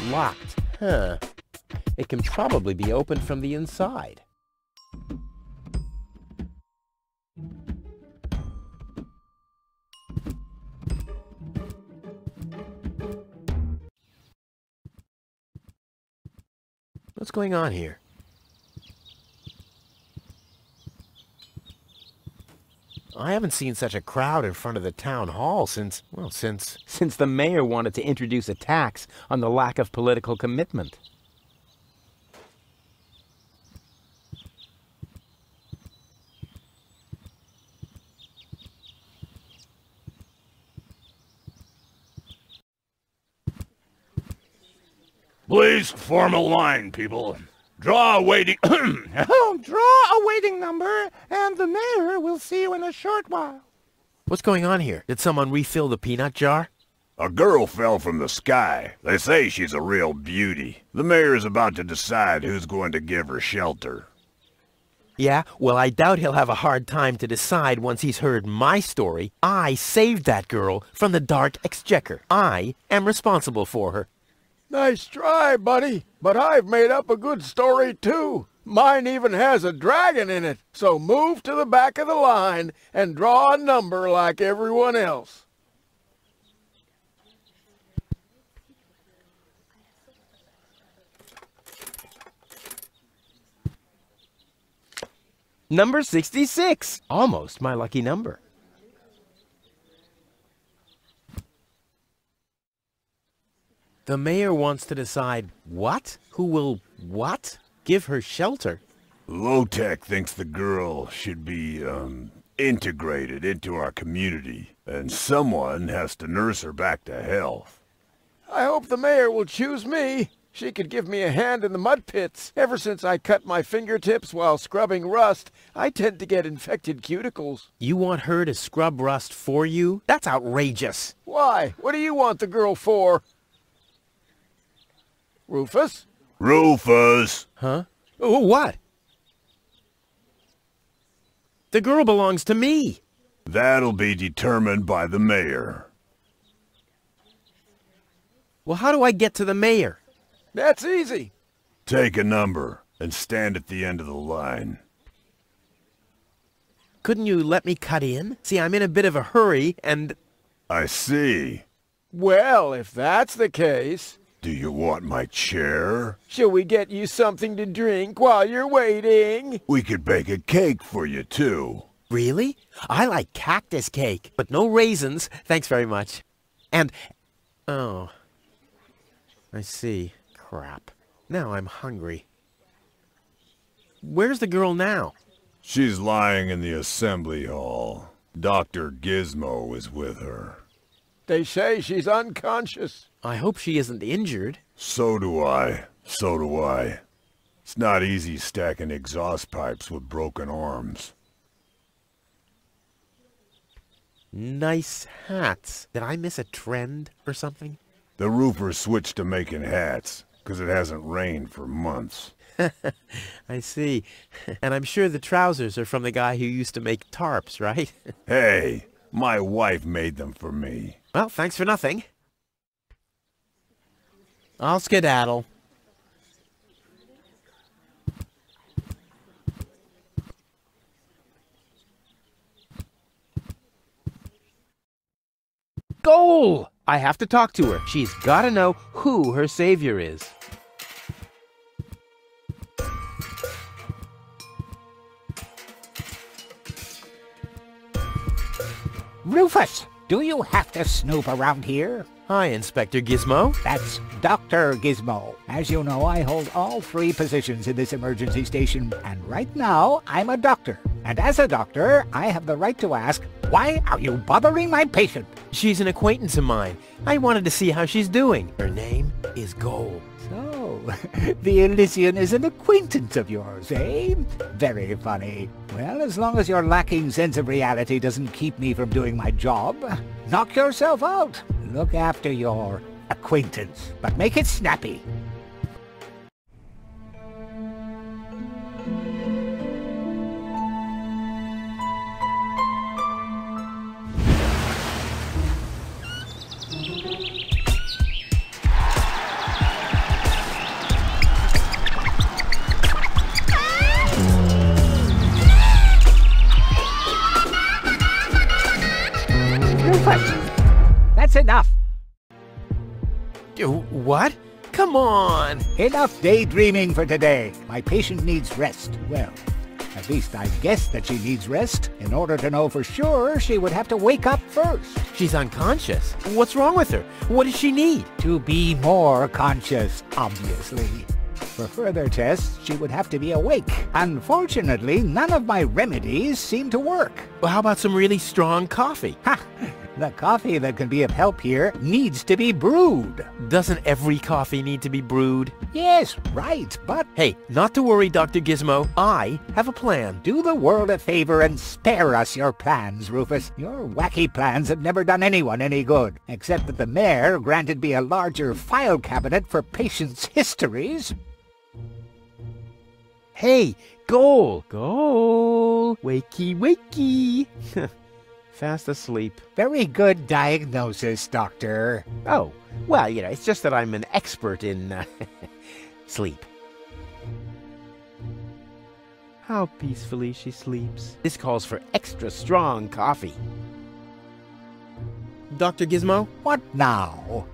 Locked. Huh. It can probably be opened from the inside. What's going on here? I haven't seen such a crowd in front of the town hall since the mayor wanted to introduce a tax on the lack of political commitment. Please form a line, people. Draw a waiting... Draw a waiting number, and the mayor will see you in a short while. What's going on here? Did someone refill the peanut jar? A girl fell from the sky. They say she's a real beauty. The mayor's about to decide who's going to give her shelter. Yeah, well, I doubt he'll have a hard time to decide once he's heard my story. I saved that girl from the dark exchequer. I am responsible for her. Nice try, buddy, but I've made up a good story, too. Mine even has a dragon in it, so move to the back of the line and draw a number like everyone else. Number 66. Almost my lucky number. The mayor wants to decide what? Who will what? Give her shelter? Low-Tech thinks the girl should be, integrated into our community, and someone has to nurse her back to health. I hope the mayor will choose me. She could give me a hand in the mud pits. Ever since I cut my fingertips while scrubbing rust, I tend to get infected cuticles. You want her to scrub rust for you? That's outrageous. Why? What do you want the girl for? Rufus? Rufus! Huh? Oh, what? The girl belongs to me. That'll be determined by the mayor. Well, how do I get to the mayor? That's easy. Take a number and stand at the end of the line. Couldn't you let me cut in? See, I'm in a bit of a hurry, and... I see. Well, if that's the case... Do you want my chair? Shall we get you something to drink while you're waiting? We could bake a cake for you, too. Really? I like cactus cake, but no raisins. Thanks very much. And... Oh. I see. Crap. Now I'm hungry. Where's the girl now? She's lying in the assembly hall. Dr. Gizmo is with her. They say she's unconscious. I hope she isn't injured. So do I. So do I. It's not easy stacking exhaust pipes with broken arms. Nice hats. Did I miss a trend or something? The roofers switched to making hats, because it hasn't rained for months. I see. And I'm sure the trousers are from the guy who used to make tarps, right? Hey, my wife made them for me. Well, thanks for nothing. I'll skedaddle. Goal! I have to talk to her. She's got to know who her savior is. Rufus, do you have to snoop around here? Hi, Inspector Gizmo. That's Dr. Gizmo. As you know, I hold all 3 positions in this emergency station, and right now, I'm a doctor. And as a doctor, I have the right to ask, why are you bothering my patient? She's an acquaintance of mine. I wanted to see how she's doing. Her name is Gold. So, the Elysian is an acquaintance of yours, eh? Very funny. Well, as long as your lacking sense of reality doesn't keep me from doing my job, knock yourself out. Look after your acquaintance, but make it snappy. That's enough. What? Come on! Enough daydreaming for today. My patient needs rest. Well, at least I guess that she needs rest. In order to know for sure, she would have to wake up first. She's unconscious. What's wrong with her? What does she need? To be more conscious, obviously. For further tests, she would have to be awake. Unfortunately, none of my remedies seem to work. Well, how about some really strong coffee? Ha! The coffee that can be of help here needs to be brewed. Doesn't every coffee need to be brewed? Yes, right, but Hey, not to worry, Dr. Gizmo. I have a plan. do the world a favor and spare us your plans, Rufus. Your wacky plans have never done anyone any good, except that the mayor granted me a larger file cabinet for patients' histories. Hey, goal! Goal! Wakey, wakey! Fast asleep. Very good diagnosis, Doctor. Oh, well, it's just that I'm an expert in sleep. How peacefully she sleeps. This calls for extra strong coffee. Dr. Gizmo, What now?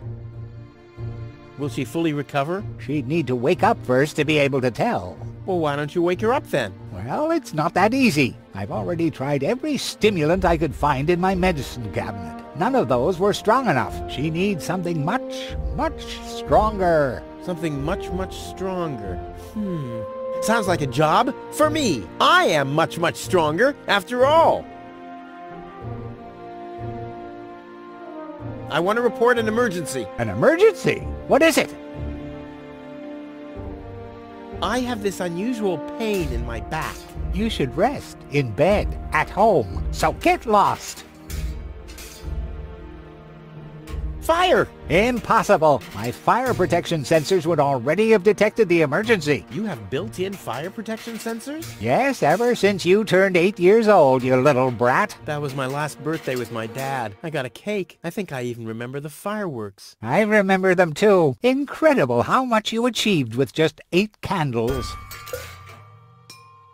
will she fully recover? She'd need to wake up first to be able to tell. Well, why don't you wake her up then? Well, it's not that easy. I've already tried every stimulant I could find in my medicine cabinet. None of those were strong enough. She needs something much, much stronger. Something much, much stronger. Sounds like a job for me. I am much, much stronger after all. I want to report an emergency. An emergency? What is it? I have this unusual pain in my back. You should rest in bed, at home. So get lost. Fire! Impossible. My fire protection sensors would already have detected the emergency. You have built-in fire protection sensors? Yes, ever since you turned 8 years old, you little brat. That was my last birthday with my dad. I got a cake. I think I even remember the fireworks. I remember them too. Incredible how much you achieved with just 8 candles.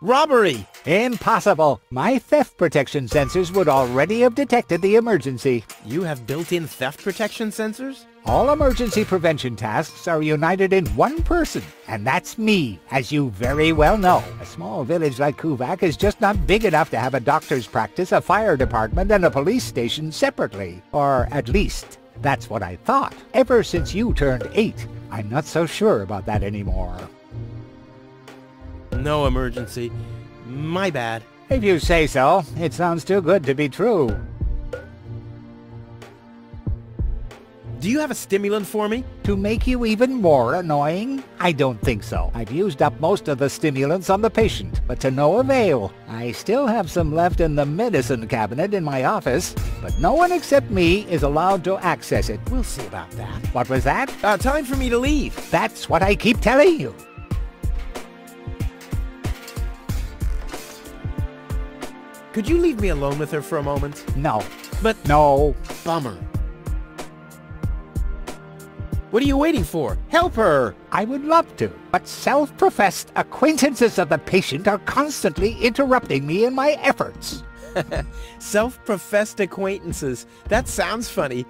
Robbery! Impossible. My theft protection sensors would already have detected the emergency. You have built-in theft protection sensors? All emergency prevention tasks are united in one person, and that's me, as you very well know. A small village like Kuvak is just not big enough to have a doctor's practice, a fire department, and a police station separately. Or at least, that's what I thought. Ever since you turned 8, I'm not so sure about that anymore. No emergency. My bad. If you say so, it sounds too good to be true. Do you have a stimulant for me? To make you even more annoying? I don't think so. I've used up most of the stimulants on the patient, but to no avail. I still have some left in the medicine cabinet in my office, but no one except me is allowed to access it. We'll see about that. What was that? Time for me to leave. That's what I keep telling you. Could you leave me alone with her for a moment? No. But No. bummer. What are you waiting for? Help her! I would love to, but self-professed acquaintances of the patient are constantly interrupting me in my efforts. Self-professed acquaintances. That sounds funny.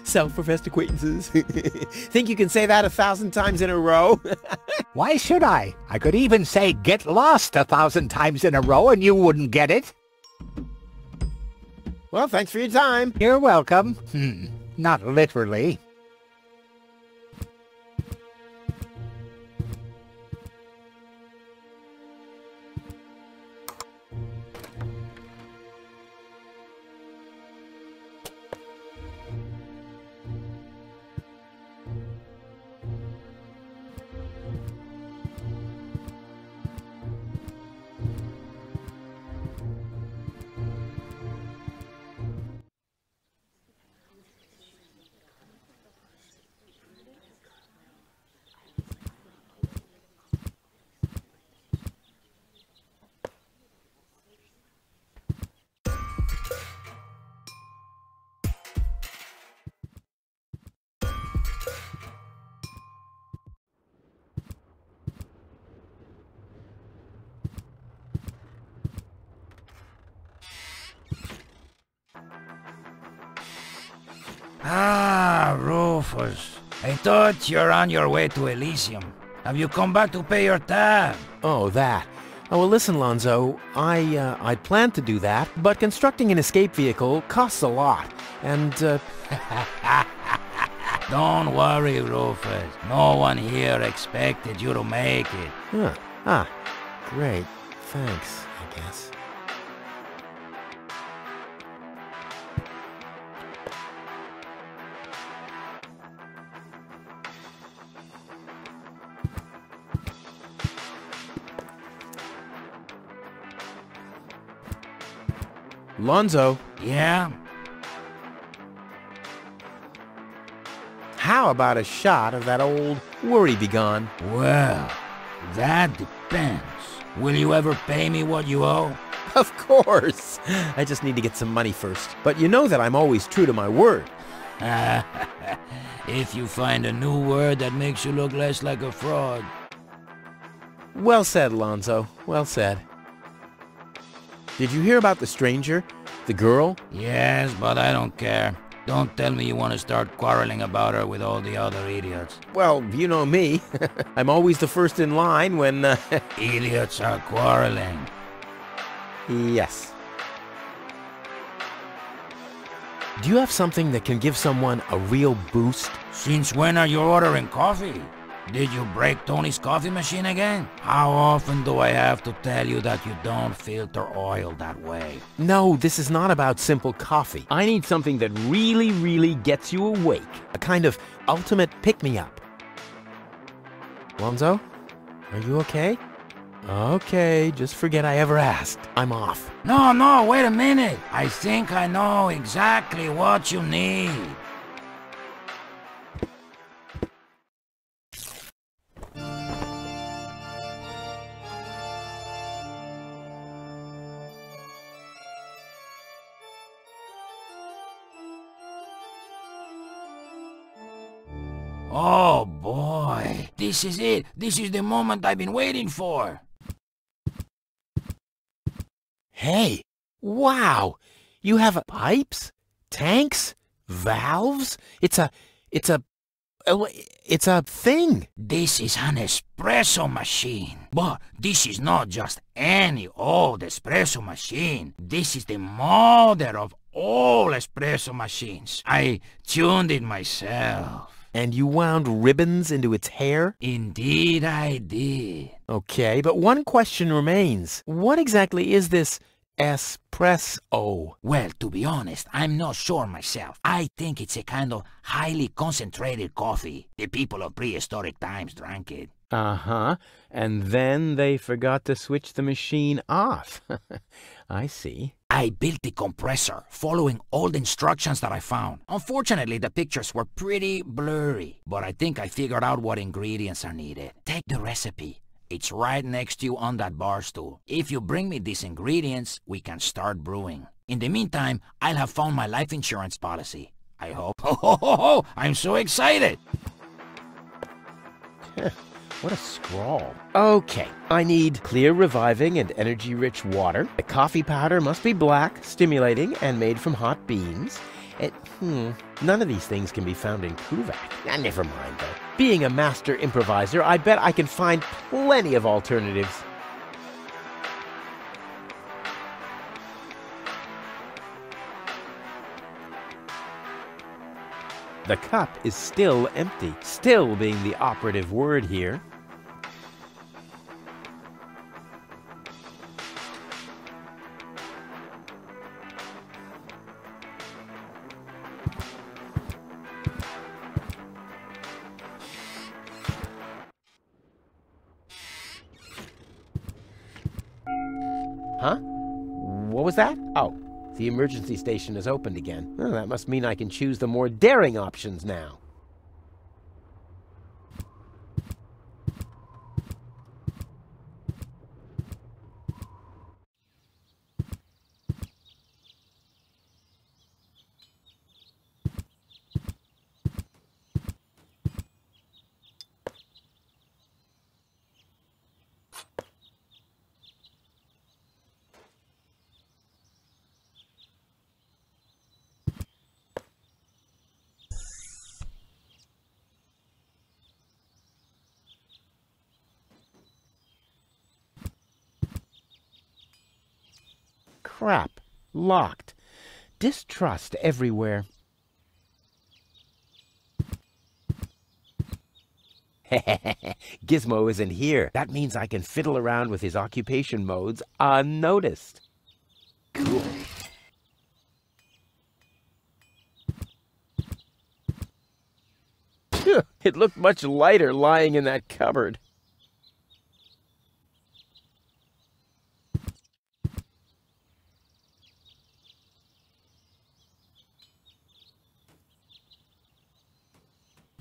Self-professed acquaintances. Think you can say that 1,000 times in a row? Why should I? I could even say get lost 1,000 times in a row and you wouldn't get it. Well, thanks for your time. You're welcome. Not literally. Ah, Rufus. I thought you're on your way to Elysium. Have you come back to pay your tab? Oh, that. Oh, well, listen, Lonzo. I planned to do that, but constructing an escape vehicle costs a lot, and, Don't worry, Rufus. No one here expected you to make it. Huh. Ah, great. Thanks, I guess. Lonzo, Yeah? how about a shot of that old worry begone? Well, that depends. Will you ever pay me what you owe? Of course. I just need to get some money first. But you know that I'm always true to my word. If you find a new word that makes you look less like a fraud. Well said, Lonzo. Well said. Did you hear about the stranger? The girl? Yes, but I don't care. Don't tell me you want to start quarreling about her with all the other idiots. Well, you know me. I'm always the first in line when, Idiots are quarreling. Yes. Do you have something that can give someone a real boost? Since when are you ordering coffee? Did you break Tony's coffee machine again? How often do I have to tell you that you don't filter oil that way? No, this is not about simple coffee. I need something that really gets you awake. A kind of ultimate pick-me-up. Lonzo? Are you okay? Okay, just forget I ever asked. I'm off. No, wait a minute. I think I know exactly what you need. Oh boy, this is it. This is the moment I've been waiting for. Hey, wow! You have pipes? Tanks? Valves? It's a thing. This is an espresso machine. But this is not just any old espresso machine. This is the mother of all espresso machines. I tuned it myself. And you wound ribbons into its hair? Indeed I did. Okay, but one question remains. What exactly is this espresso? Well, to be honest, I'm not sure myself. I think it's a kind of highly concentrated coffee. The people of prehistoric times drank it. Uh-huh. And then they forgot to switch the machine off. I see. I built the compressor, following all the instructions that I found. Unfortunately, the pictures were pretty blurry, but I think I figured out what ingredients are needed. Take the recipe. It's right next to you on that bar stool. If you bring me these ingredients, we can start brewing. In the meantime, I'll have found my life insurance policy. I hope. Oh, I'm so excited! What a scrawl. Okay, I need clear, reviving, and energy-rich water. The coffee powder must be black, stimulating, and made from hot beans. None of these things can be found in Kuvak. Never mind, though. Being a master improviser, I bet I can find plenty of alternatives. The cup is still empty, still being the operative word here. Huh? What was that? Oh, the emergency station is opened again. Oh, that must mean I can choose the more daring options now. Crap. Locked. Distrust everywhere. Gizmo isn't here. That means I can fiddle around with his occupation modes unnoticed. Cool. It looked much lighter lying in that cupboard.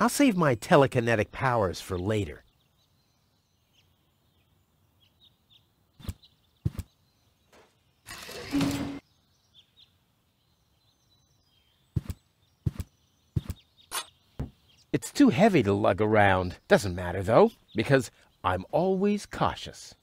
I'll save my telekinetic powers for later. It's too heavy to lug around. Doesn't matter, though, because I'm always cautious.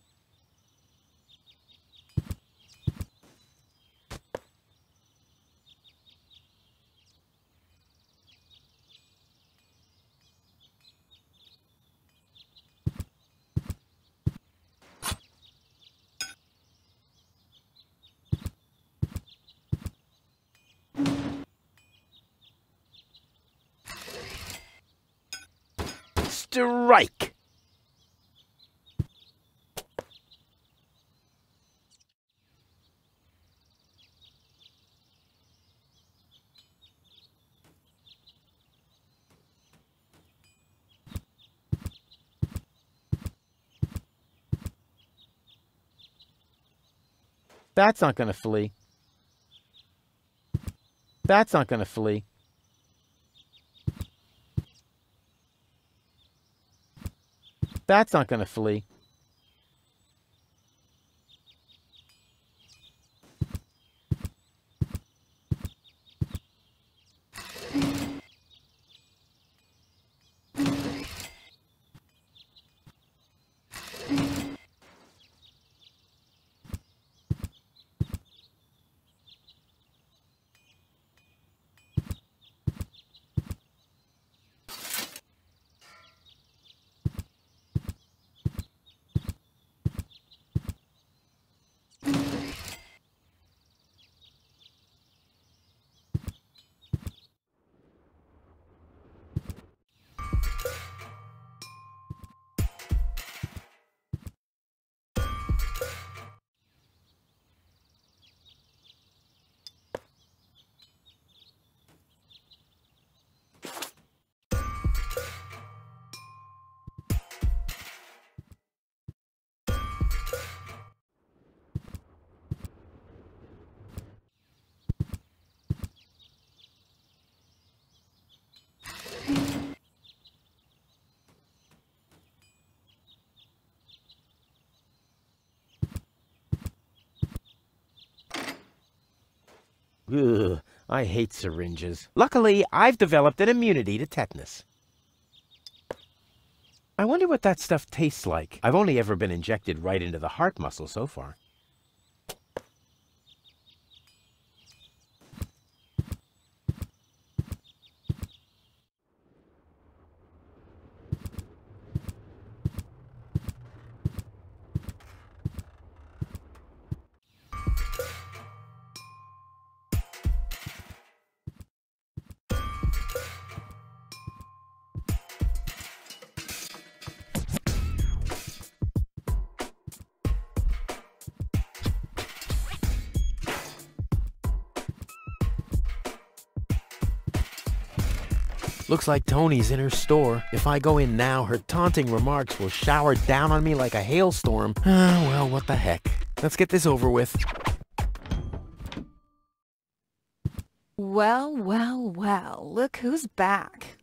Strike! That's not gonna flee. That's not gonna flee. That's not gonna flee. Ugh, I hate syringes. Luckily, I've developed an immunity to tetanus. I wonder what that stuff tastes like. I've only ever been injected right into the heart muscle so far. Looks like Tony's in her store. If I go in now, her taunting remarks will shower down on me like a hailstorm. Well, what the heck. Let's get this over with. Well, well, well, look who's back.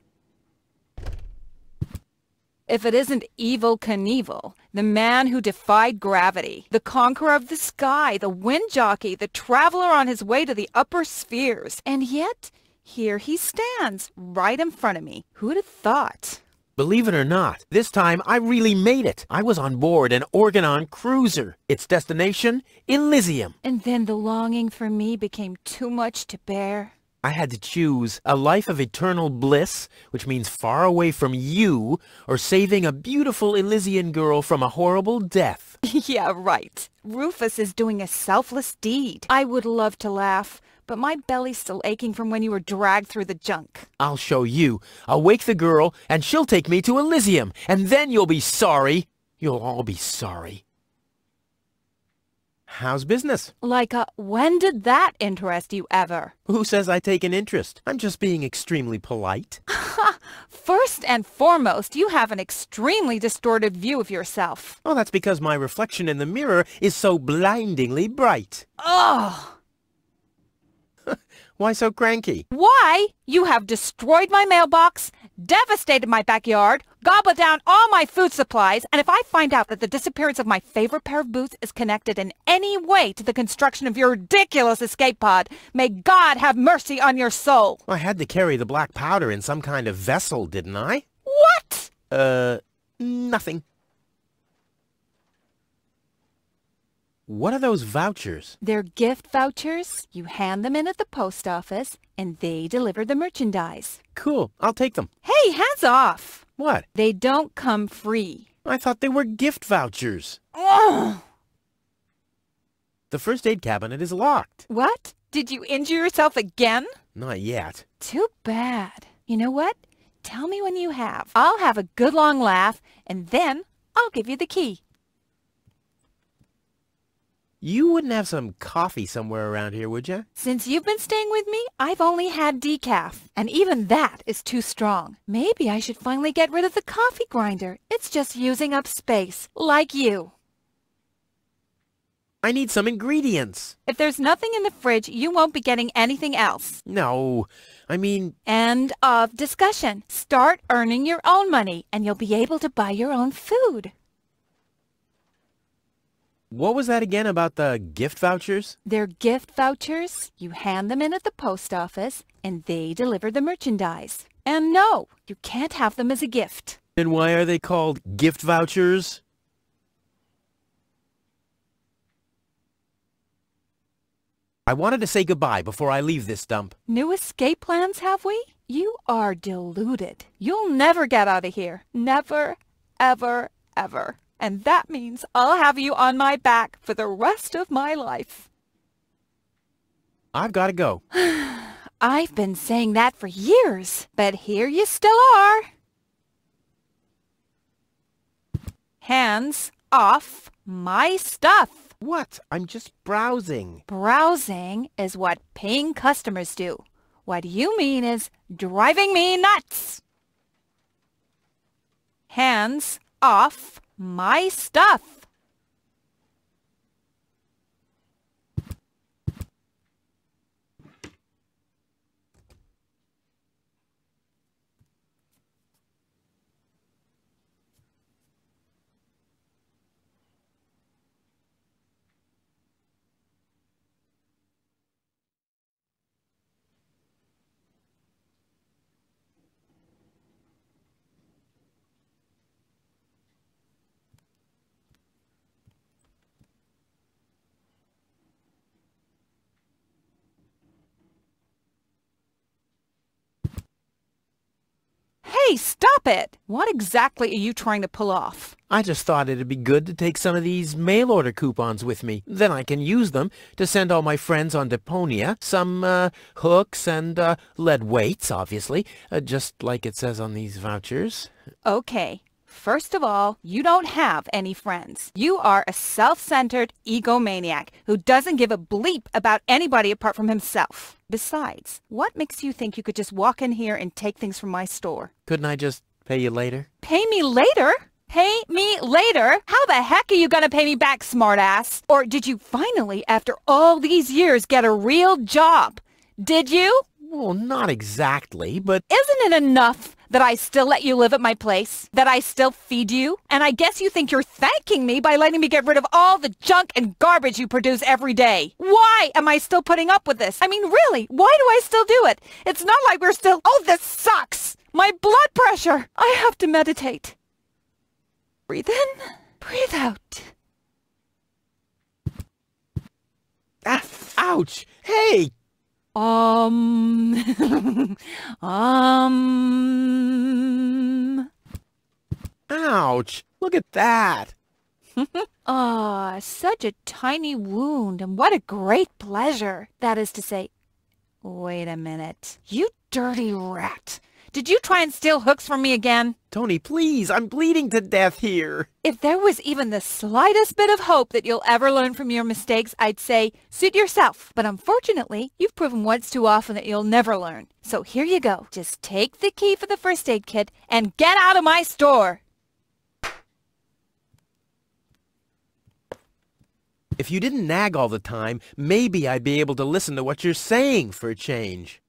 If it isn't Evel Knievel, the man who defied gravity, the conqueror of the sky, the wind jockey, the traveler on his way to the upper spheres, and yet here he stands, right in front of me. Who'd have thought? Believe it or not, this time I really made it. I was on board an Organon cruiser. Its destination, Elysium. And then the longing for me became too much to bear. I had to choose a life of eternal bliss, which means far away from you, or saving a beautiful Elysian girl from a horrible death. Yeah, right. Rufus is doing a selfless deed. I would love to laugh, but my belly's still aching from when you were dragged through the junk. I'll show you. I'll wake the girl, and she'll take me to Elysium, and then you'll be sorry. You'll all be sorry. How's business? Like, when did that interest you ever? Who says I take an interest? I'm just being extremely polite. First and foremost, you have an extremely distorted view of yourself. Oh, that's because my reflection in the mirror is so blindingly bright. Ugh! Why so cranky? Why? You have destroyed my mailbox, devastated my backyard, gobbled down all my food supplies, and if I find out that the disappearance of my favorite pair of boots is connected in any way to the construction of your ridiculous escape pod, may God have mercy on your soul. I had to carry the black powder in some kind of vessel, didn't I? What? Nothing. What are those vouchers? They're gift vouchers. You hand them in at the post office, and they deliver the merchandise. Cool, I'll take them. Hey, hands off! What? They don't come free. I thought they were gift vouchers. Ugh! The first aid cabinet is locked. What? Did you injure yourself again? Not yet. Too bad. You know what? Tell me when you have. I'll have a good long laugh, and then I'll give you the key. You wouldn't have some coffee somewhere around here, would you? Since you've been staying with me, I've only had decaf, and even that is too strong. Maybe I should finally get rid of the coffee grinder. It's just using up space, like you. I need some ingredients. If there's nothing in the fridge, you won't be getting anything else. No, I mean... End of discussion. Start earning your own money, and you'll be able to buy your own food. What was that again about the gift vouchers? They're gift vouchers. You hand them in at the post office, and they deliver the merchandise. And no, you can't have them as a gift. And why are they called gift vouchers? I wanted to say goodbye before I leave this dump. New escape plans, have we? You are deluded. You'll never get out of here. Never, ever, ever. And that means I'll have you on my back for the rest of my life. I've got to go. I've been saying that for years, but here you still are. Hands off my stuff. What? I'm just browsing. Browsing is what paying customers do. What you mean is driving me nuts. Hands off my stuff. Hey, stop it! What exactly are you trying to pull off? I just thought it'd be good to take some of these mail order coupons with me. Then I can use them to send all my friends on Deponia some hooks and lead weights, obviously, just like it says on these vouchers. Okay. First of all, you don't have any friends. You are a self-centered egomaniac who doesn't give a bleep about anybody apart from himself. Besides, what makes you think you could just walk in here and take things from my store? Couldn't I just pay you later? Pay me later? Pay me later? How the heck are you gonna pay me back, smartass? Or did you finally, after all these years, get a real job? Did you? Well, not exactly, but... Isn't it enough that I still let you live at my place? That I still feed you? And I guess you think you're thanking me by letting me get rid of all the junk and garbage you produce every day. Why am I still putting up with this? I mean, really, why do I still do it? It's not like we're still... Oh, this sucks! My blood pressure! I have to meditate. Breathe in, breathe out. Ah, ouch! Hey! Ouch! Look at that! Ah, such a tiny wound, and what a great pleasure. That is to say, wait a minute. You dirty rat. Did you try and steal hooks from me again? Tony, please, I'm bleeding to death here. If there was even the slightest bit of hope that you'll ever learn from your mistakes, I'd say, suit yourself. But unfortunately, you've proven once too often that you'll never learn. So here you go. Just take the key for the first aid kit and get out of my store. If you didn't nag all the time, maybe I'd be able to listen to what you're saying for a change.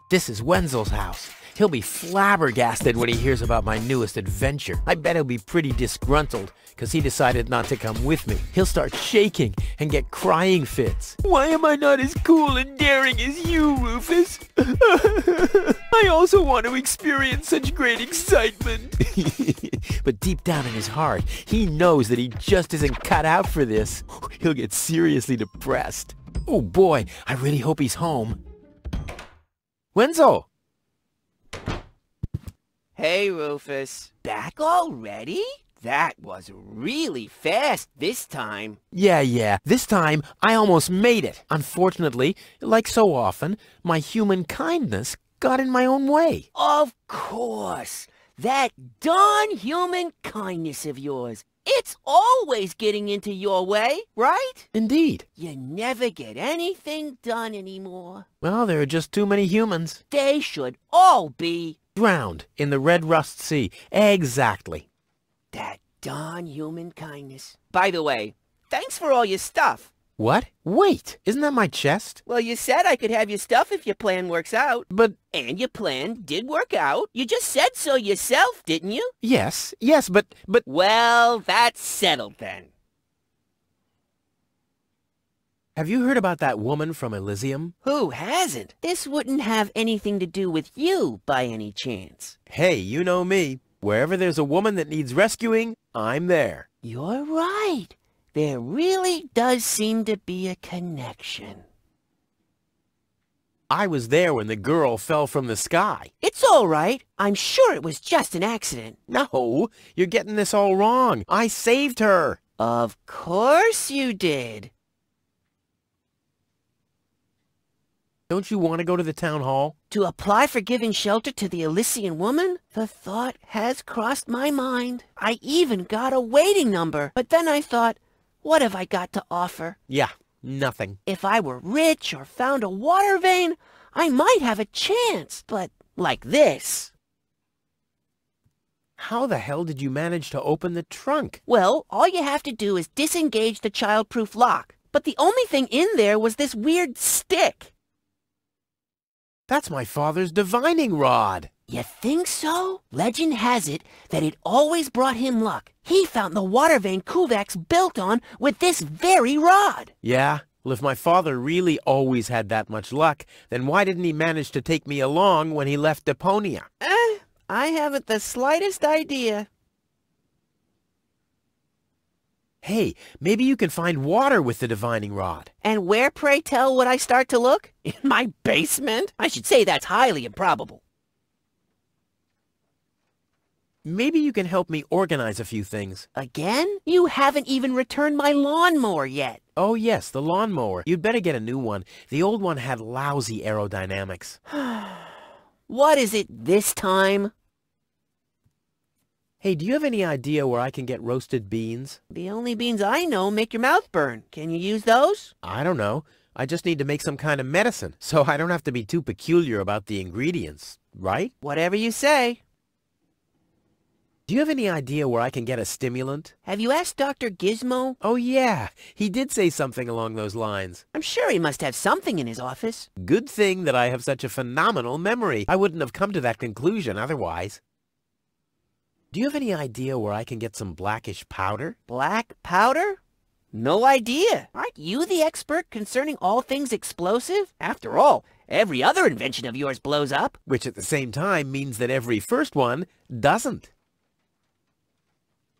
This is Wenzel's house. He'll be flabbergasted when he hears about my newest adventure. I bet he'll be pretty disgruntled, because he decided not to come with me. He'll start shaking and get crying fits. Why am I not as cool and daring as you, Rufus? I also want to experience such great excitement. But deep down in his heart, he knows that he just isn't cut out for this. He'll get seriously depressed. Oh boy, I really hope he's home. Wenzel! Hey, Rufus. Back already? That was really fast this time. Yeah. This time, I almost made it. Unfortunately, like so often, my human kindness got in my own way. Of course. That darn human kindness of yours. It's always getting into your way, right? Indeed. You never get anything done anymore. Well, there are just too many humans. They should all be Drowned in the Red Rust Sea. Exactly. that darn human kindness. By the way, thanks for all your stuff. What? Wait, isn't that my chest? Well, you said I could have your stuff if your plan works out. But... And your plan did work out. You just said so yourself, didn't you? Yes, but... Well, that's settled then. Have you heard about that woman from Elysium? Who hasn't? This wouldn't have anything to do with you, by any chance. Hey, you know me. Wherever there's a woman that needs rescuing, I'm there. You're right. There really does seem to be a connection. I was there when the girl fell from the sky. It's all right. I'm sure it was just an accident. No, you're getting this all wrong. I saved her. Of course you did. Don't you want to go to the town hall? To apply for giving shelter to the Elysian woman? The thought has crossed my mind. I even got a waiting number. But then I thought, what have I got to offer? Yeah, nothing. If I were rich or found a water vein, I might have a chance. But like this. How the hell did you manage to open the trunk? Well, all you have to do is disengage the child-proof lock. But the only thing in there was this weird stick. That's my father's divining rod. You think so? Legend has it that it always brought him luck. He found the water vein Kuvak's built on with this very rod. Yeah? Well, if my father really always had that much luck, then why didn't he manage to take me along when he left Deponia? I haven't the slightest idea. Hey, maybe you can find water with the divining rod. And where, pray tell, would I start to look? In my basement? I should say that's highly improbable. Maybe you can help me organize a few things. Again? You haven't even returned my lawnmower yet. Oh yes, the lawnmower. You'd better get a new one. The old one had lousy aerodynamics. What is it this time? Hey, do you have any idea where I can get roasted beans? The only beans I know make your mouth burn. Can you use those? I don't know. I just need to make some kind of medicine, so I don't have to be too peculiar about the ingredients, right? Whatever you say. Do you have any idea where I can get a stimulant? Have you asked Dr. Gizmo? Oh yeah, he did say something along those lines. I'm sure he must have something in his office. Good thing that I have such a phenomenal memory. I wouldn't have come to that conclusion otherwise. Do you have any idea where I can get some blackish powder? Black powder? No idea. Aren't you the expert concerning all things explosive? After all, every other invention of yours blows up. Which at the same time means that every first one doesn't.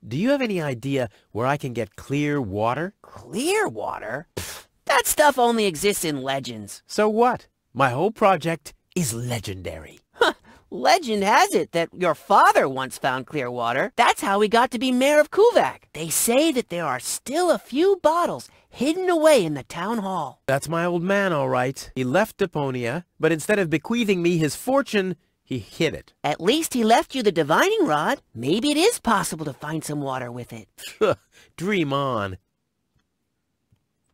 Do you have any idea where I can get clear water? Clear water? Pfft, that stuff only exists in legends. So what? My whole project is legendary. Legend has it that your father once found clear water. That's how he got to be mayor of Kuvak. They say that there are still a few bottles hidden away in the town hall. That's my old man, all right. He left Deponia, but instead of bequeathing me his fortune, he hid it. At least he left you the divining rod. Maybe it is possible to find some water with it. Dream on.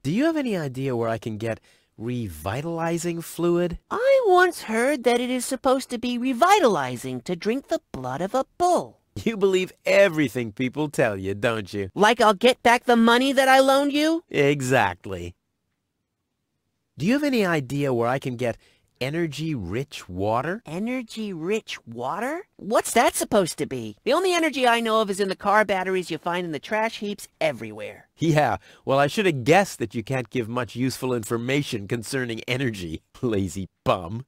Do you have any idea where I can get revitalizing fluid? I once heard that it is supposed to be revitalizing to drink the blood of a bull. You believe everything people tell you, don't you? Like I'll get back the money that I loaned you? Exactly. Do you have any idea where I can get energy-rich water? Energy-rich water? What's that supposed to be? The only energy I know of is in the car batteries you find in the trash heaps everywhere. Yeah, well, I should have guessed that you can't give much useful information concerning energy, lazy bum.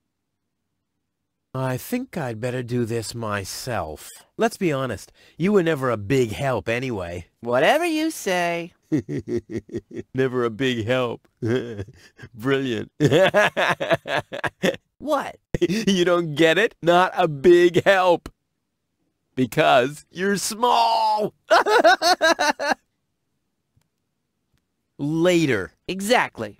I think I'd better do this myself. Let's be honest, you were never a big help anyway. Whatever you say. Never a big help. Brilliant. What? You don't get it? Not a big help. Because you're small. Later. Exactly.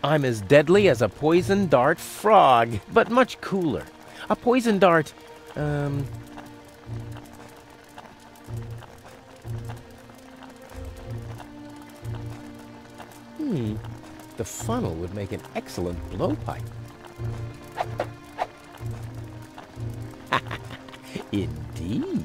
I'm as deadly as a poison dart frog, but much cooler. A poison dart, the funnel would make an excellent blowpipe. Indeed.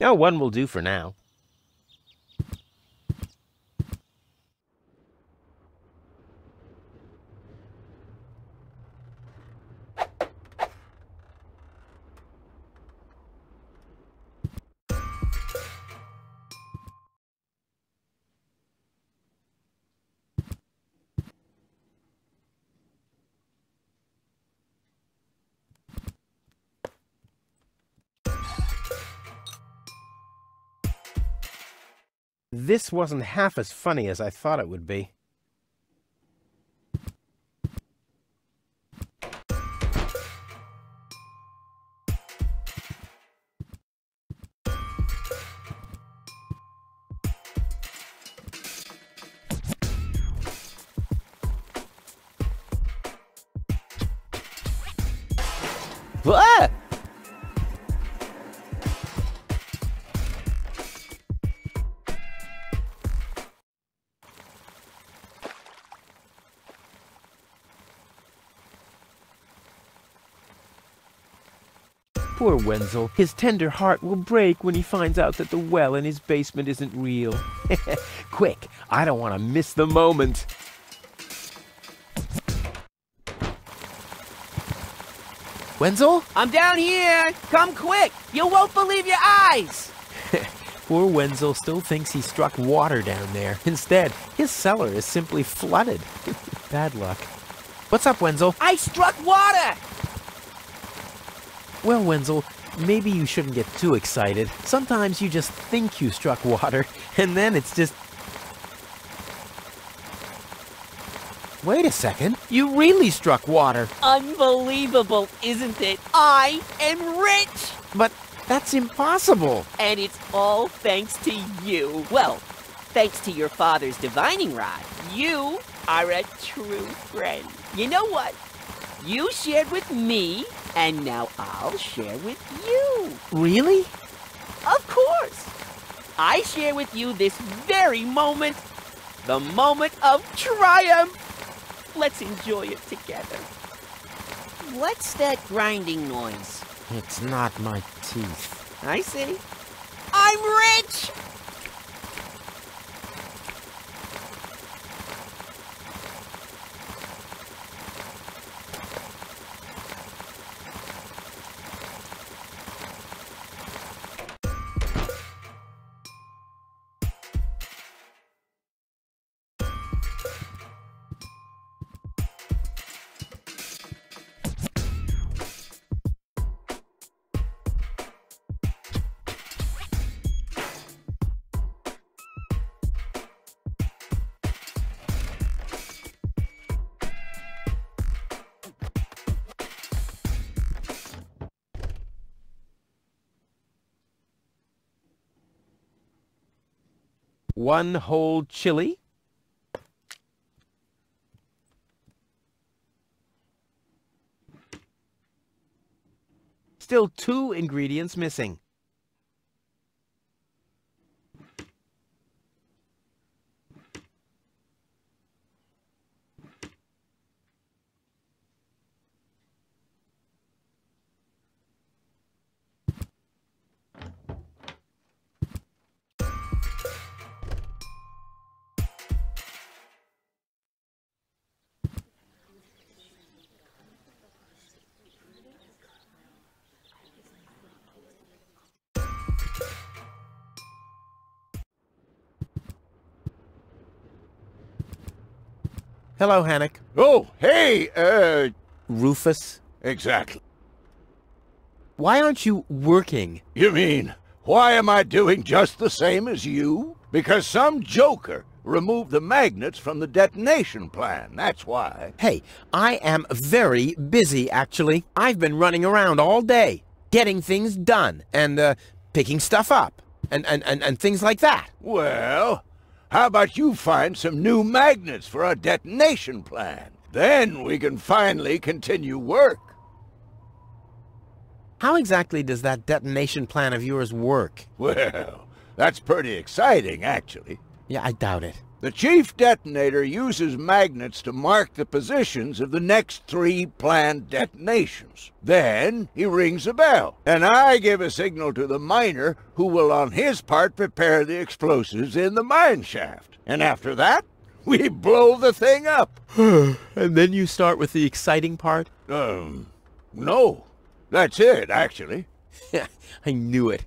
No, one will do for now. This wasn't half as funny as I thought it would be. Ah! Poor Wenzel. His tender heart will break when he finds out that the well in his basement isn't real. Quick, I don't want to miss the moment. Wenzel? I'm down here! Come quick! You won't believe your eyes! Poor Wenzel still thinks he struck water down there. Instead, his cellar is simply flooded. Bad luck. What's up, Wenzel? I struck water! Well, Wenzel, maybe you shouldn't get too excited. Sometimes you just think you struck water, and then it's just... Wait a second. You really struck water. Unbelievable, isn't it? I am rich! But that's impossible. And it's all thanks to you. Well, thanks to your father's divining rod. You are a true friend. You know what? You shared with me, and now I'll share with you. Really? Of course. I share with you this very moment, the moment of triumph. Let's enjoy it together. What's that grinding noise? It's not my teeth. I see. I'm rich! One whole chili. Still 2 ingredients missing. Hello, Hannock. Oh, hey, Rufus. exactly. Why aren't you working? You mean, why am I doing just the same as you? Because some joker removed the magnets from the detonation plan, that's why. Hey, I am very busy, actually. I've been running around all day, getting things done, and, picking stuff up, and things like that. Well, how about you find some new magnets for our detonation plan? Then we can finally continue work. How exactly does that detonation plan of yours work? Well, that's pretty exciting, actually. Yeah, I doubt it. The chief detonator uses magnets to mark the positions of the next 3 planned detonations. Then he rings a bell, and I give a signal to the miner who will on his part prepare the explosives in the mine shaft. And after that, we blow the thing up. And then you start with the exciting part? No. That's it, actually. I knew it.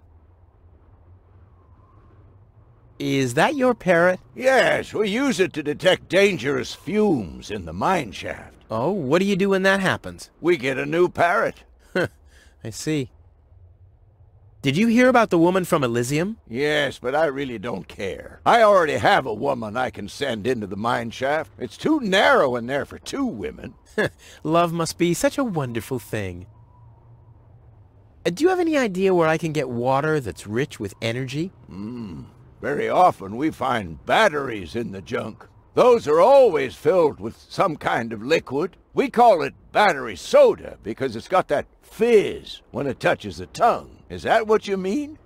Is that your parrot? Yes, we use it to detect dangerous fumes in the mine shaft. Oh, what do you do when that happens? We get a new parrot. I see. Did you hear about the woman from Elysium? Yes, but I really don't care. I already have a woman I can send into the mine shaft. It's too narrow in there for 2 women. Love must be such a wonderful thing. Do you have any idea where I can get water that's rich with energy? Very often we find batteries in the junk. Those are always filled with some kind of liquid. We call it battery soda because it's got that fizz when it touches the tongue. Is that what you mean?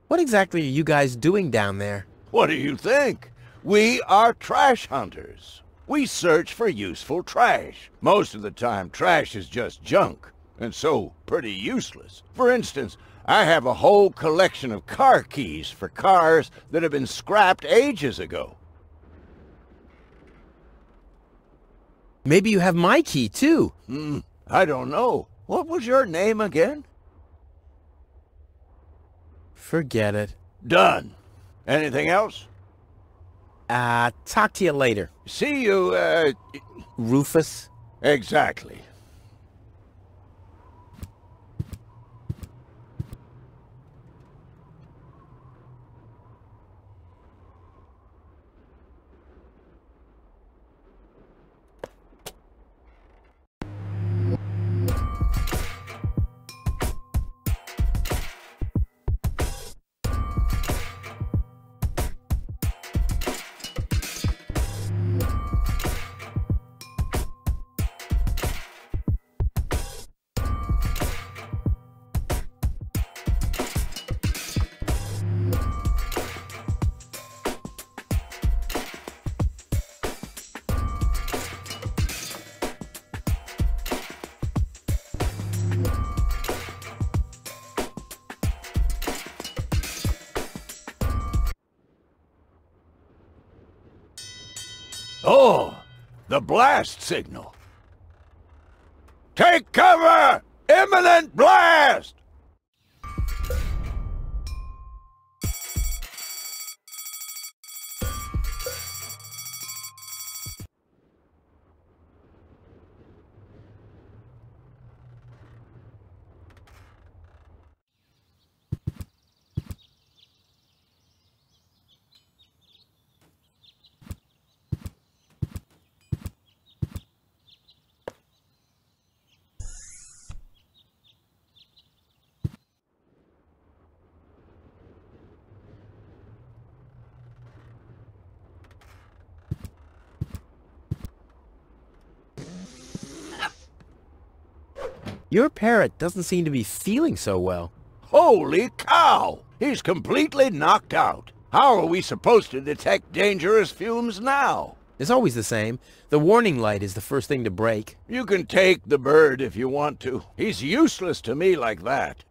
What exactly are you guys doing down there? What do you think? We are trash hunters. We search for useful trash. Most of the time, trash is just junk, and so pretty useless. For instance, I have a whole collection of car keys for cars that have been scrapped ages ago. Maybe you have my key, too. I don't know. What was your name again? Forget it. Done. Anything else? Talk to you later. See you, Rufus? Exactly. Oh, the blast signal. Take cover! Imminent blast! Your parrot doesn't seem to be feeling so well. Holy cow! He's completely knocked out. How are we supposed to detect dangerous fumes now? It's always the same. The warning light is the first thing to break. You can take the bird if you want to. He's useless to me like that.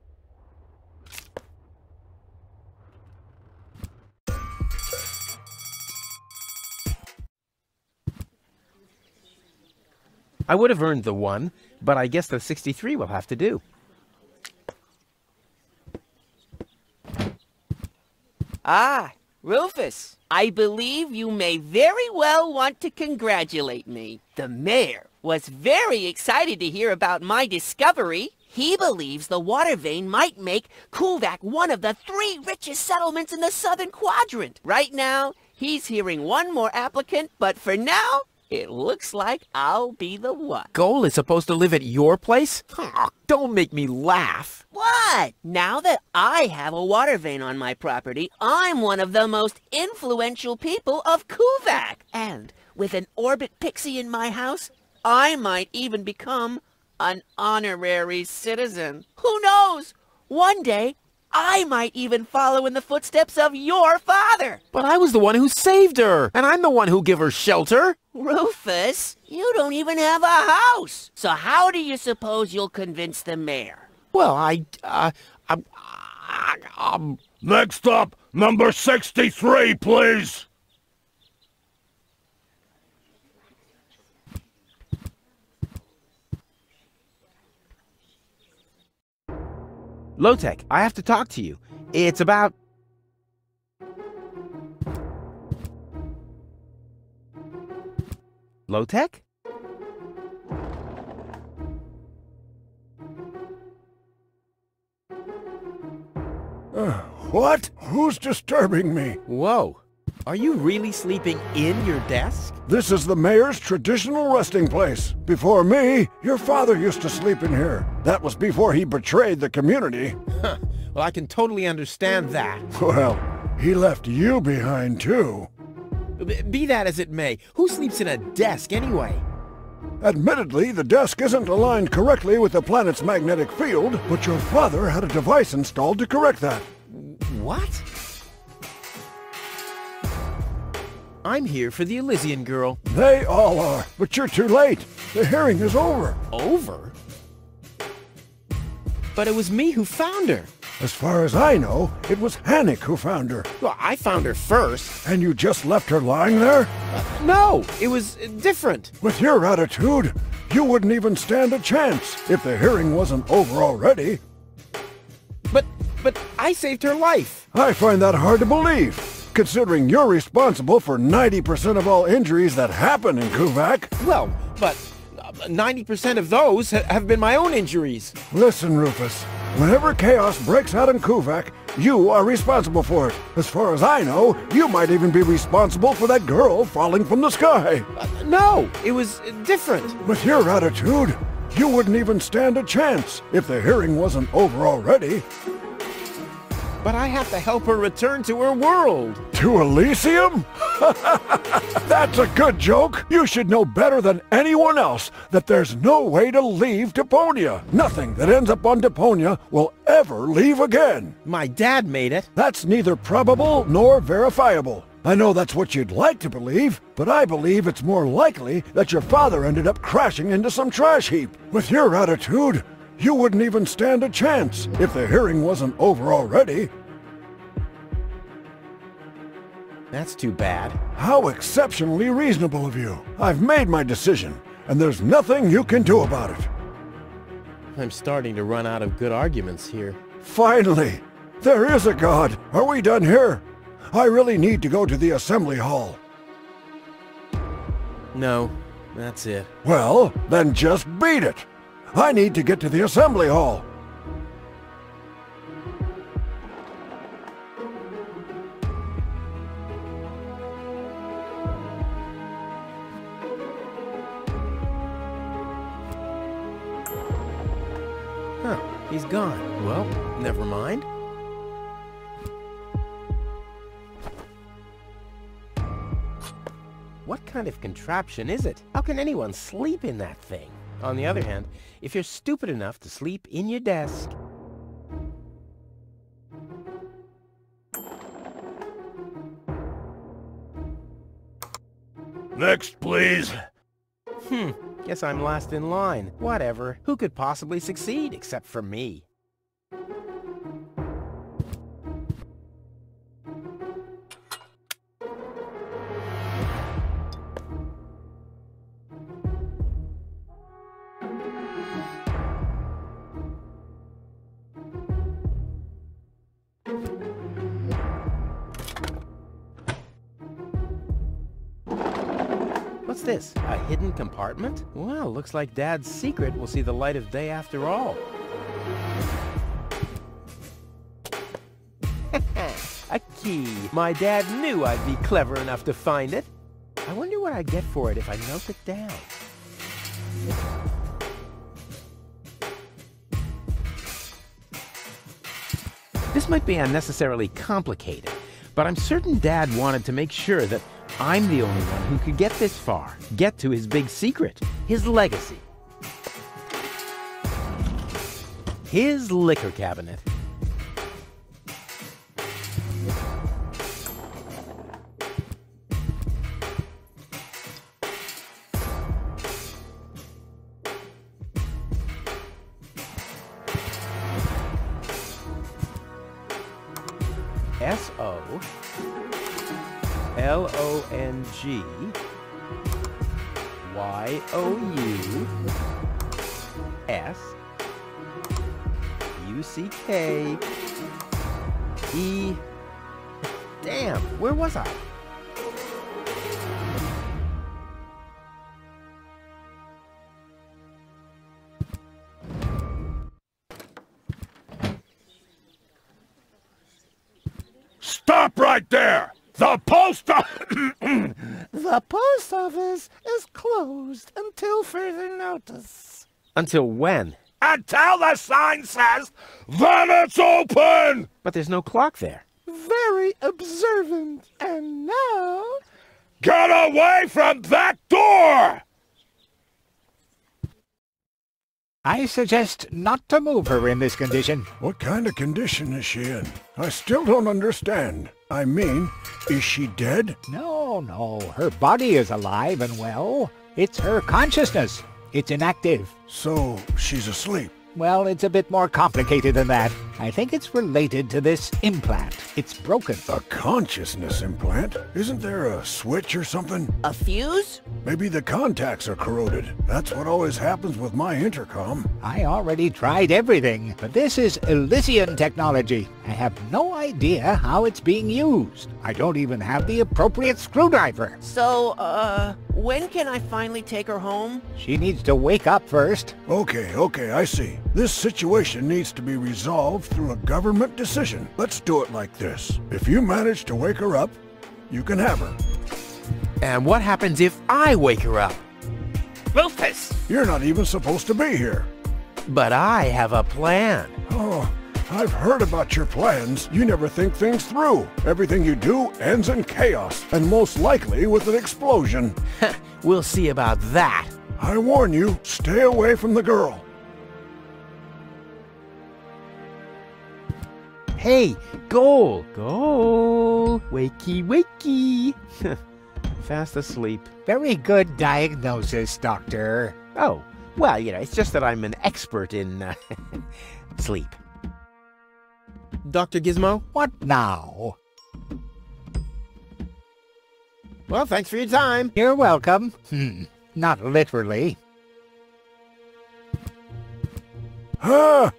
I would have earned the 1, but I guess the 63 will have to do. Ah, Rufus. I believe you may very well want to congratulate me. The mayor was very excited to hear about my discovery. He believes the water vein might make Kuvak one of the 3 richest settlements in the southern quadrant. Right now, he's hearing one more applicant, but for now, it looks like I'll be the one. Goal is supposed to live at your place? Oh, don't make me laugh. What? Now that I have a water vein on my property, I'm one of the most influential people of Kuvak. And with an orbit pixie in my house, I might even become an honorary citizen. Who knows? One day, I might even follow in the footsteps of your father. But I was the one who saved her, and I'm the one who gave her shelter. Rufus, you don't even have a house. So how do you suppose you'll convince the mayor? Well, Next up, number 63, please. Low-Tech, I have to talk to you. It's about... Low-Tech? What? Who's disturbing me? Whoa. Are you really sleeping in your desk? This is the mayor's traditional resting place. Before me, your father used to sleep in here. That was before he betrayed the community. Huh. Well, I can totally understand that. Well, he left you behind, too. Be that as it may, who sleeps in a desk anyway? Admittedly, the desk isn't aligned correctly with the planet's magnetic field, but your father had a device installed to correct that. What? I'm here for the Elysian girl. They all are, but you're too late. The hearing is over. Over? But it was me who found her. As far as I know, it was Hannick who found her. Well, I found her first. And you just left her lying there? No, it was different. With your attitude, you wouldn't even stand a chance if the hearing wasn't over already. But I saved her life. I find that hard to believe, considering you're responsible for 90% of all injuries that happen in Kuvak. Well, but 90% of those have been my own injuries. Listen, Rufus, whenever chaos breaks out in Kuvak, you are responsible for it. As far as I know, you might even be responsible for that girl falling from the sky. No, it was different. With your attitude, you wouldn't even stand a chance if the hearing wasn't over already. But I have to help her return to her world. To Elysium? That's a good joke. You should know better than anyone else that there's no way to leave Deponia. Nothing that ends up on Deponia will ever leave again. My dad made it. That's neither probable nor verifiable. I know that's what you'd like to believe, but I believe it's more likely that your father ended up crashing into some trash heap. With your attitude, you wouldn't even stand a chance if the hearing wasn't over already. That's too bad. How exceptionally reasonable of you. I've made my decision, and there's nothing you can do about it. I'm starting to run out of good arguments here. Finally! There is a God! Are we done here? I really need to go to the assembly hall. No, that's it. Well, then just beat it! I need to get to the assembly hall. Huh, he's gone. Well, never mind. What kind of contraption is it? How can anyone sleep in that thing? On the other hand, if you're stupid enough to sleep in your desk... Next, please. Guess I'm last in line. Whatever. Who could possibly succeed except for me? this? A hidden compartment? Well, looks like Dad's secret will see the light of day after all. A key. My dad knew I'd be clever enough to find it. I wonder what I'd get for it if I melt it down. This might be unnecessarily complicated, but I'm certain Dad wanted to make sure that I'm the only one who could get this far, get to his big secret, his legacy. His liquor cabinet. Solongyouce. Damn, where was I? Stop right there! The post office! The post office is closed until further notice. Until when? Until the sign says that it's open! But there's no clock there. Very observant. And now... Get away from that door! I suggest not to move her in this condition. What kind of condition is she in? I still don't understand. I mean, is she dead? No. Her body is alive and well. It's her consciousness. It's inactive. So, she's asleep. Well, it's a bit more complicated than that. I think it's related to this implant. It's broken. A consciousness implant? Isn't there a switch or something? A fuse? Maybe the contacts are corroded. That's what always happens with my intercom. I already tried everything, but this is Elysian technology. I have no idea how it's being used. I don't even have the appropriate screwdriver. So, when can I finally take her home? She needs to wake up first. Okay, I see. This situation needs to be resolved through a government decision. Let's do it like this. If you manage to wake her up, you can have her. And what happens if I wake her up? Rufus! You're not even supposed to be here. But I have a plan. Oh, I've heard about your plans. You never think things through. Everything you do ends in chaos, and most likely with an explosion. We'll see about that. I warn you, stay away from the girl. Hey, goal! Wakey, wakey! Fast asleep. Very good diagnosis, Doctor. Oh, well, it's just that I'm an expert in sleep. Dr. Gizmo? What now? Well, thanks for your time. You're welcome. Not literally. But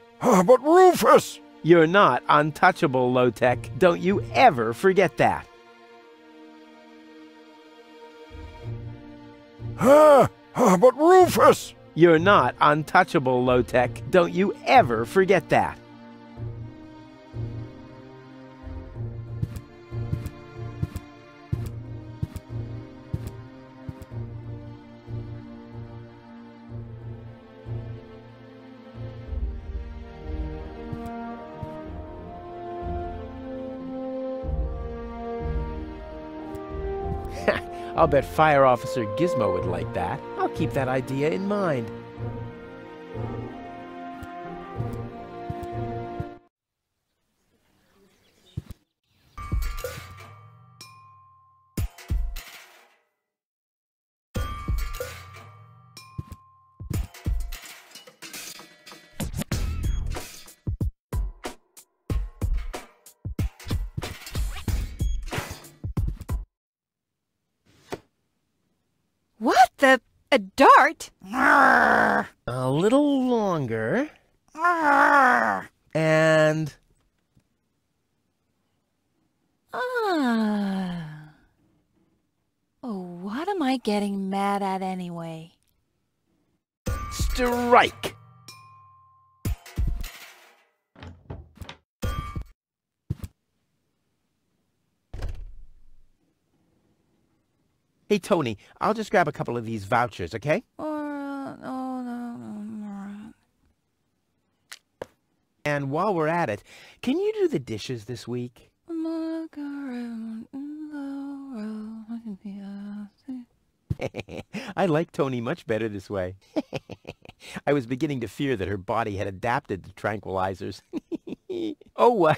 Rufus! You're not untouchable, low-tech. Don't you ever forget that. But Rufus! You're not untouchable, low-tech. Don't you ever forget that. I'll bet Fire Officer Gizmo would like that. I'll keep that idea in mind. What the? A dart? A little longer. And... Oh, what am I I getting mad at anyway? Strike! Hey, Tony, I'll just grab a couple of these vouchers, okay? And while we're at it, can you do the dishes this week? I like Tony much better this way. I was beginning to fear that her body had adapted to tranquilizers. Oh,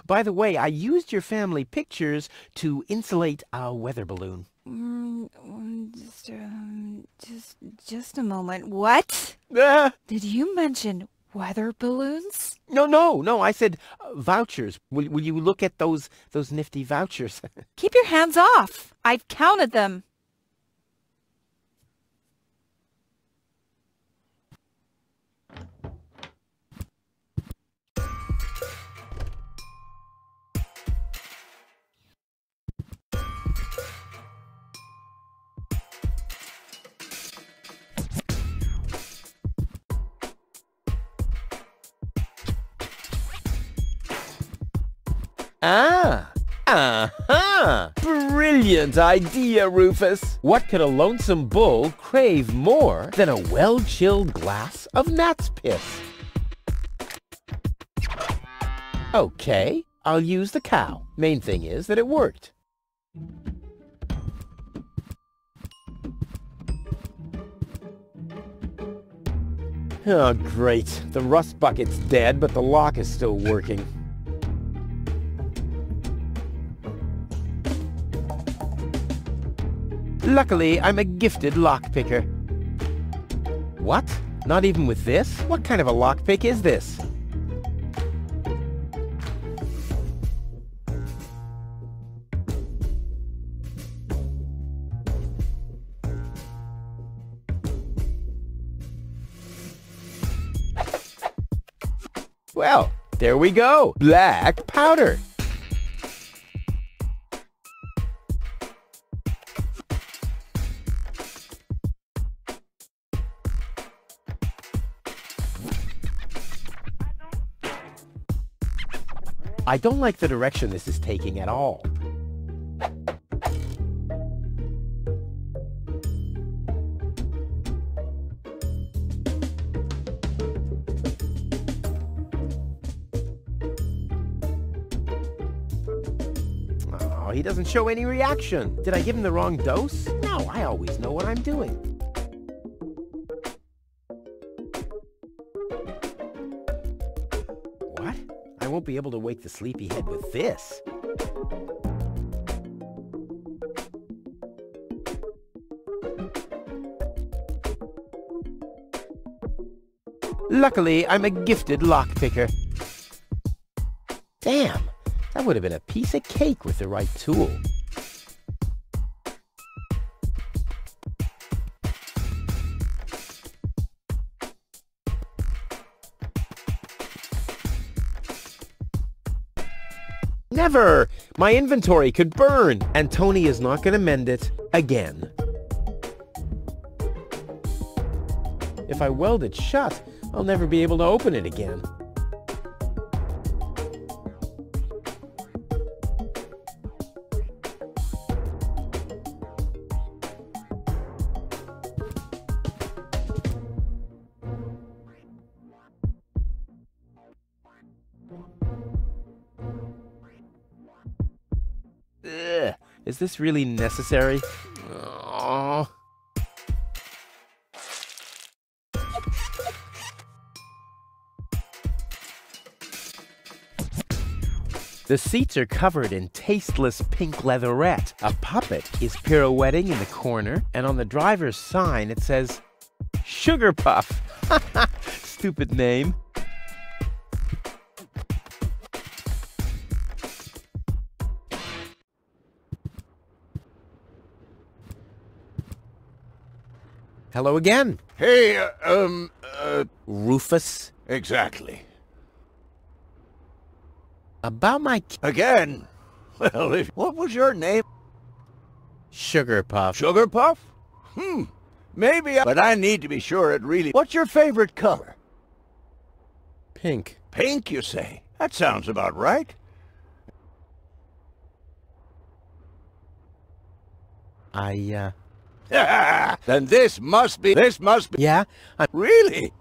by the way, I used your family pictures to insulate a weather balloon. Just a moment. What? Did you mention weather balloons? No, I said vouchers. Will you look at those nifty vouchers? Keep your hands off. I've counted them. Brilliant idea, Rufus. What could a lonesome bull crave more than a well-chilled glass of gnat's piss? Okay, I'll use the cow. Main thing is that it worked. Oh, great. The rust bucket's dead, but the lock is still working. Luckily, I'm a gifted lockpicker. What? Not even with this? What kind of a lockpick is this? Well, there we go. Black powder. I don't like the direction this is taking at all. Oh, he doesn't show any reaction. Did I give him the wrong dose? No, I always know what I'm doing. What? I won't be able to wake the sleepyhead with this. Luckily, I'm a gifted lockpicker. Damn, that would have been a piece of cake with the right tool. Never! My inventory could burn, and Tony is not going to mend it again. If I weld it shut, I'll never be able to open it again. Ugh, is this really necessary? Aww. The seats are covered in tasteless pink leatherette. A puppet is pirouetting in the corner, and on the driver's sign it says, Sugar Puff. Stupid name. Hello again. Hey, Rufus. exactly. About my Again? Well, what was your name? Sugar Puff. Sugar Puff? Maybe, but I need to be sure it really... What's your favorite color? Pink. Pink, you say? That sounds about right. Then this must be... Yeah? Really?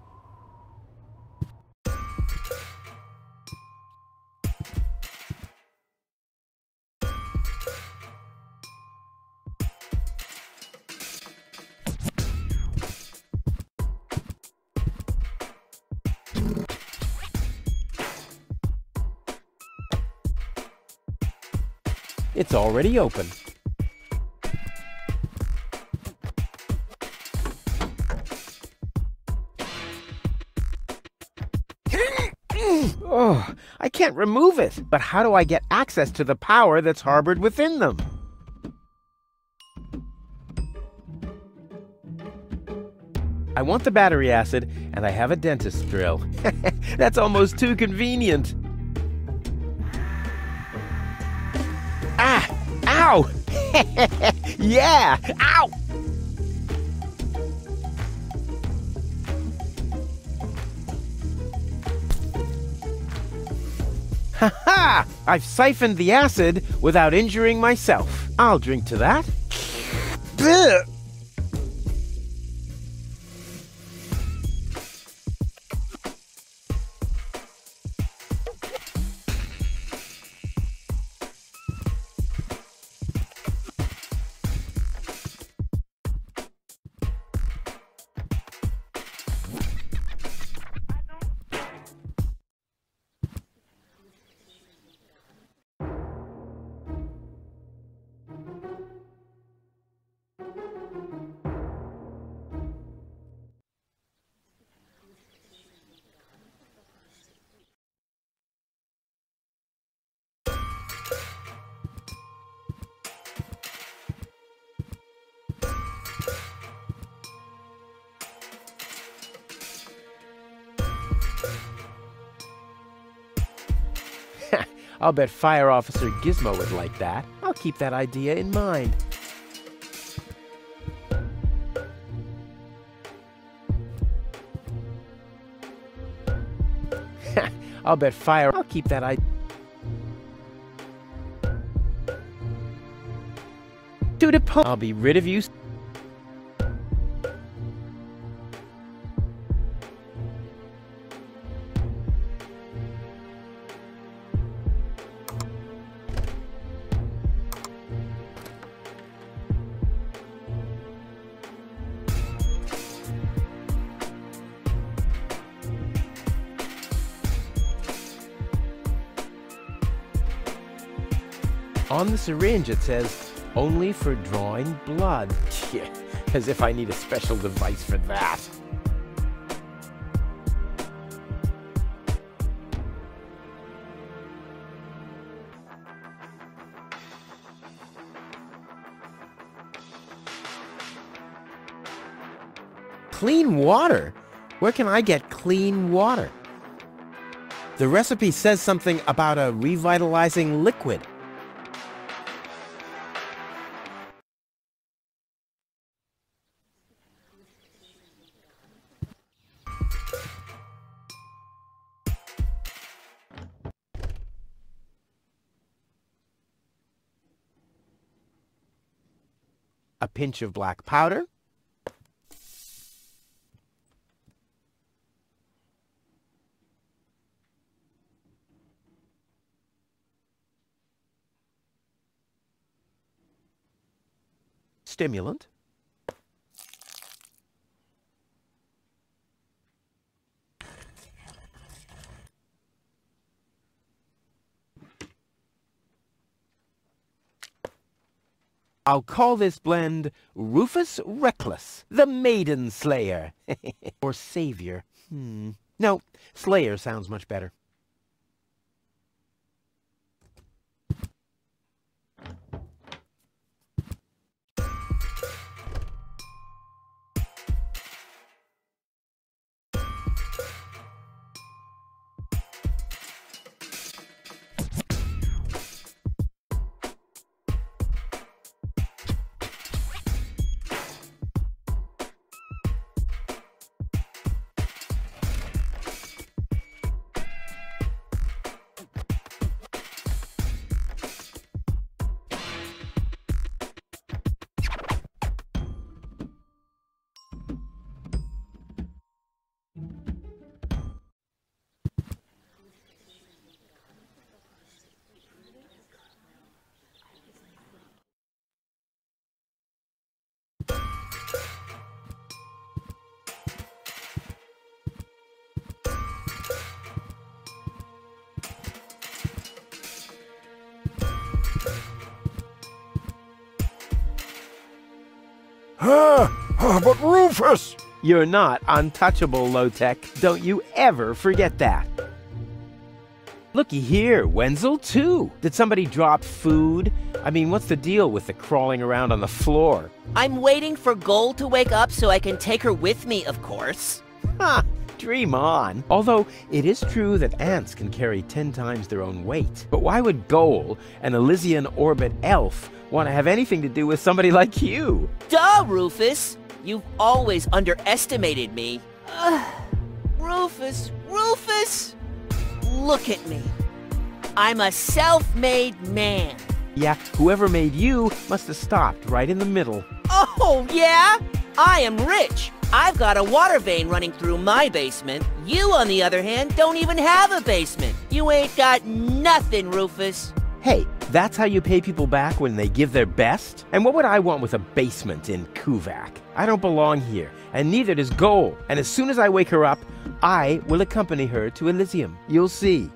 It's already open. Oh, I can't remove it. But how do I get access to the power that's harbored within them? I want the battery acid, and I have a dentist drill. That's almost too convenient. Ah! Ow! Yeah! Ow! Ha-ha! I've siphoned the acid without injuring myself. I'll drink to that. Blech. I'll bet Fire Officer Gizmo would like that. I'll keep that idea in mind. I'll keep that idea. To Deponia. I'll be rid of you. On the syringe it says, only for drawing blood. As if I need a special device for that. Clean water? Where can I get clean water? The recipe says something about a revitalizing liquid. A pinch of black powder. Stimulant. I'll call this blend Rufus Reckless, the Maiden Slayer. Or Savior. No, Slayer sounds much better. But Rufus! You're not untouchable, low-tech. Don't you ever forget that. Looky here, Wenzel too. Did somebody drop food? I mean, what's the deal with the crawling around on the floor? I'm waiting for Gold to wake up so I can take her with me, of course. Ha! Dream on. Although, it is true that ants can carry 10 times their own weight. But why would Goal, an Elysian orbit elf, want to have anything to do with somebody like you? Duh, Rufus! You've always underestimated me. Rufus! Look at me. I'm a self-made man. Yeah, whoever made you must have stopped right in the middle. Oh, yeah? I am rich. I've got a water vein running through my basement. You, on the other hand, don't even have a basement. You ain't got nothing, Rufus. Hey, that's how you pay people back when they give their best? And what would I want with a basement in Kuvak? I don't belong here, and neither does Goal. And as soon as I wake her up, I will accompany her to Elysium. You'll see.